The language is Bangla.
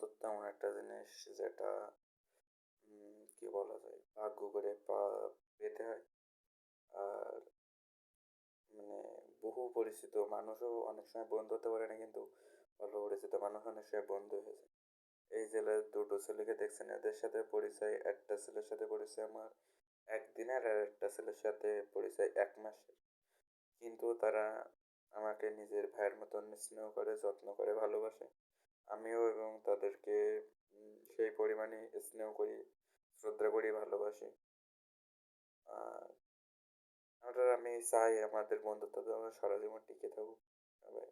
বন্ধুত্ব এমন একটা জিনিস যেটা কি বলা যায়? ভাগ্য করে পেতে হয়। আর মানে বহু পরিচিত মানুষও অনেক সময় বন্ধু হতে পারে না, কিন্তু অল্প পরিচিত মানুষ অনেক সময় বন্ধু হয়ে যায়। এই জেলার ২ টো ছেলেকে দেখছেন, এদের সাথে পরিচয়, একটা ছেলের সাথে পরিচয় আমার একদিনের, আর একটা ছেলের সাথে পরিচয় ১ মাসের। কিন্তু তারা আমাকে নিজের ভাইয়ের মতন স্নেহ করে, যত্ন করে, ভালোবাসে। আমিও এবং তাদেরকে সেই পরিমাণেই স্নেহ করি, শ্রদ্ধা করি, ভালোবাসি। আর আমি চাই আমাদের বন্ধুত্ব যেন সারা জীবন টিকে থাকুক। ভাই।